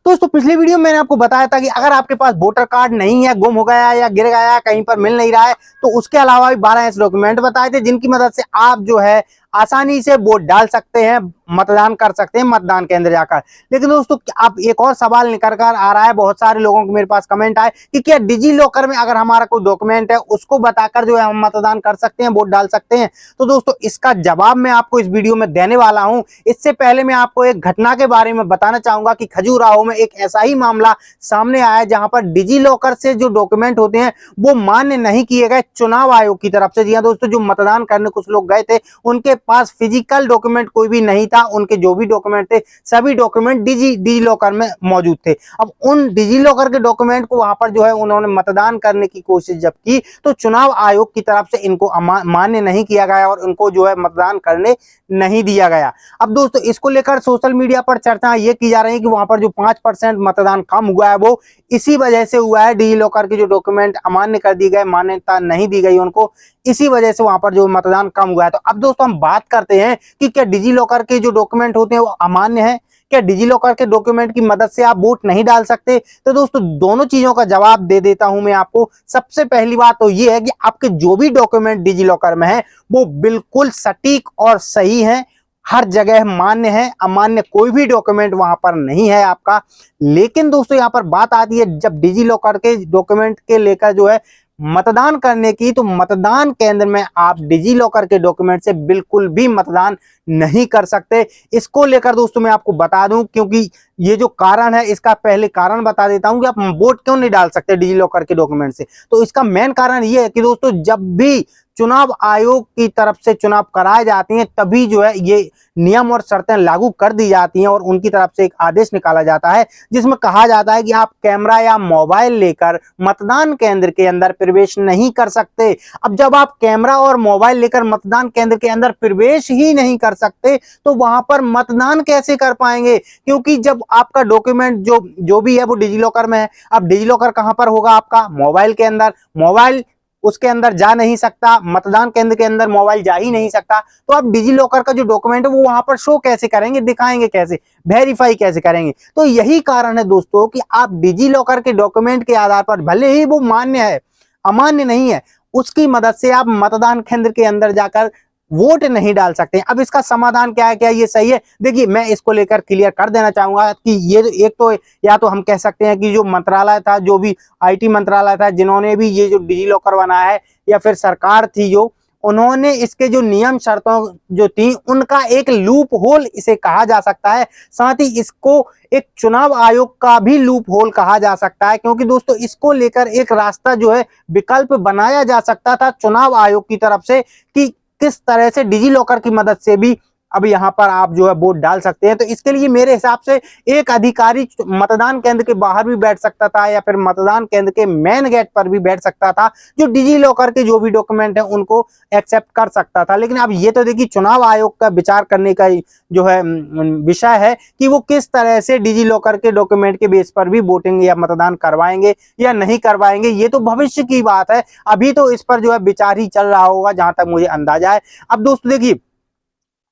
दोस्तों पिछली वीडियो में मैंने आपको बताया था कि अगर आपके पास वोटर कार्ड नहीं है, गुम हो गया है या गिर गया है, कहीं पर मिल नहीं रहा है, तो उसके अलावा भी 12 ऐसे डॉक्यूमेंट बताए थे जिनकी मदद से आप जो है आसानी से वोट डाल सकते हैं, मतदान कर सकते हैं मतदान केंद्र जाकर। लेकिन दोस्तों अब एक और सवाल निकल कर आ रहा है, बहुत सारे लोगों के मेरे पास कमेंट आए कि क्या डिजी लॉकर में अगर हमारा कोई डॉक्यूमेंट है उसको बताकर जो है हम मतदान कर सकते हैं, वोट डाल सकते हैं। तो दोस्तों इसका जवाब मैं आपको इस वीडियो में देने वाला हूं। इससे पहले मैं आपको एक घटना के बारे में बताना चाहूंगा कि खजुराहो में एक ऐसा ही मामला सामने आया जहां पर डिजी लॉकर से जो डॉक्यूमेंट होते हैं वो मान्य नहीं किए गए चुनाव आयोग की तरफ से। जी हां दोस्तों, जो मतदान करने कुछ लोग गए थे उनके पास फिजिकल डॉक्यूमेंट कोई भी नहीं था, उनके जो भी डॉक्यूमेंट थे सभी डॉक्यूमेंट डिजी लॉकर में मौजूद थे। अब उन डिजी लॉकर के डॉक्यूमेंट को वहां पर जो है उन्होंने मतदान करने की कोशिश जब की तो चुनाव आयोग की तरफ से इनको मान्य नहीं किया गया और उनको जो है मतदान करने नहीं दिया गया। अब दोस्तों इसको लेकर सोशल मीडिया पर चर्चा ये की जा रही है कि वहां पर जो 5% मतदान कम हुआ है वो इसी वजह से हुआ है, डिजी लॉकर के जो डॉक्यूमेंट अमान्य कर दी गए, मान्यता नहीं दी गई उनको, इसी वजह से वहां पर जो मतदान कम हुआ है। तो अब दोस्तों हम बात करते हैं कि क्या डिजी लॉकर के जो डॉक्यूमेंट होते हैं वो अमान्य है, क्या डिजी लॉकर के डॉक्यूमेंट की मदद से आप वोट नहीं डाल सकते। तो दोस्तों दोनों चीजों का जवाब दे देता हूं मैं आपको। सबसे पहली बात तो ये है कि आपके जो भी डॉक्यूमेंट डिजी लॉकर में है वो बिल्कुल सटीक और सही है, हर जगह मान्य है, अमान्य कोई भी डॉक्यूमेंट वहां पर नहीं है आपका। लेकिन दोस्तों यहां पर बात आती है जब डिजी लॉकर के डॉक्यूमेंट के लेकर जो है मतदान करने की, तो मतदान केंद्र में आप डिजी लॉकर के डॉक्यूमेंट से बिल्कुल भी मतदान नहीं कर सकते। इसको लेकर दोस्तों मैं आपको बता दूं, क्योंकि ये जो कारण है इसका पहले कारण बता देता हूं कि आप वोट क्यों नहीं डाल सकते डिजी लॉकर के डॉक्यूमेंट से। तो इसका मेन कारण ये है कि दोस्तों जब भी चुनाव आयोग की तरफ से चुनाव कराए जाते हैं तभी जो है ये नियम और शर्तें लागू कर दी जाती हैं और उनकी तरफ से एक आदेश निकाला जाता है जिसमें कहा जाता है कि आप कैमरा या मोबाइल लेकर मतदान केंद्र के अंदर प्रवेश नहीं कर सकते। अब जब आप कैमरा और मोबाइल लेकर मतदान केंद्र के अंदर प्रवेश ही नहीं कर सकते तो वहां पर मतदान कैसे कर पाएंगे, क्योंकि जब आपका डॉक्यूमेंट जो भी है वो डिजी लॉकर में है। अब डिजी लॉकर कहां पर होगा आपका? मोबाइल के अंदर। मोबाइल उसके अंदर जा नहीं सकता, मतदान केंद्र के अंदर मोबाइल जा ही नहीं सकता, तो आप डिजी लॉकर का जो डॉक्यूमेंट है वो वहां पर शो कैसे करेंगे, दिखाएंगे कैसे, वेरीफाई कैसे करेंगे। तो यही कारण है दोस्तों कि आप डिजी लॉकर के डॉक्यूमेंट के आधार पर भले ही वो मान्य है, अमान्य नहीं है, उसकी मदद से आप मतदान केंद्र के अंदर जाकर वोट नहीं डाल सकते। अब इसका समाधान क्या है, क्या ये सही है? देखिए मैं इसको लेकर क्लियर कर देना चाहूंगा कि ये एक तो या तो हम कह सकते हैं कि जो मंत्रालय था, जो भी आईटी मंत्रालय था, जिन्होंने भी ये जो डिजी लॉकर बनाया है, या फिर सरकार थी जो, उन्होंने इसके जो नियम शर्तों जो थी उनका एक लूप होल इसे कहा जा सकता है। साथ ही इसको एक चुनाव आयोग का भी लूप होल कहा जा सकता है, क्योंकि दोस्तों इसको लेकर एक रास्ता जो है विकल्प बनाया जा सकता था चुनाव आयोग की तरफ से कि किस तरह से डिजी लॉकर की मदद से भी अब यहां पर आप जो है वोट डाल सकते हैं। तो इसके लिए मेरे हिसाब से एक अधिकारी मतदान केंद्र के बाहर भी बैठ सकता था या फिर मतदान केंद्र के मेन गेट पर भी बैठ सकता था, जो डिजी लॉकर के जो भी डॉक्यूमेंट है उनको एक्सेप्ट कर सकता था। लेकिन अब ये तो देखिए चुनाव आयोग का विचार करने का जो है विषय है कि वो किस तरह से डिजी लॉकर के डॉक्यूमेंट के बेस पर भी वोटिंग या मतदान करवाएंगे या नहीं करवाएंगे, ये तो भविष्य की बात है। अभी तो इस पर जो है विचार ही चल रहा होगा जहां तक मुझे अंदाजा है। अब दोस्तों देखिए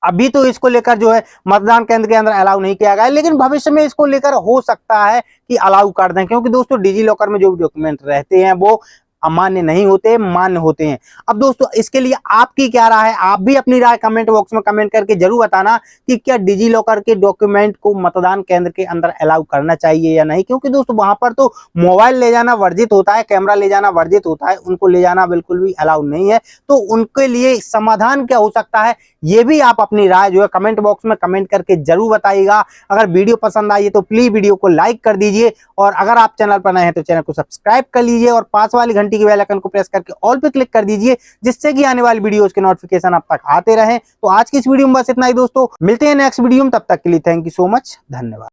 अभी तो इसको लेकर जो है मतदान केंद्र के अंदर अलाउ नहीं किया गया है, लेकिन भविष्य में इसको लेकर हो सकता है कि अलाउ कर दें, क्योंकि दोस्तों डिजी लॉकर में जो भी डॉक्यूमेंट रहते हैं वो अमान्य नहीं होते, मान्य होते हैं। अब दोस्तों इसके लिए आपकी क्या राय है? आप भी अपनी राय कमेंट बॉक्स में कमेंट करके जरूर बताना कि क्या डिजी लॉकर के डॉक्यूमेंट को मतदान केंद्र के अंदर अलाउ करना चाहिए या नहीं, क्योंकि दोस्तों वहां पर तो मोबाइल ले जाना वर्जित होता है, कैमरा ले जाना वर्जित होता है, उनको ले जाना बिल्कुल भी अलाउ नहीं है। तो उनके लिए समाधान क्या हो सकता है, ये भी आप अपनी राय जो है कमेंट बॉक्स में कमेंट करके जरूर बताइएगा। अगर वीडियो पसंद आई है तो प्लीज वीडियो को लाइक कर दीजिए, और अगर आप चैनल पर नए हैं तो चैनल को सब्सक्राइब कर लीजिए और पास वाली घंटी की बेल आइकन को प्रेस करके ऑल पे क्लिक कर दीजिए, जिससे कि आने वाली वीडियोस के नोटिफिकेशन आप तक आते रहें। तो आज की इस वीडियो में बस इतना ही दोस्तों, मिलते हैं नेक्स्ट वीडियो में, तब तक के लिए थैंक यू सो मच, धन्यवाद।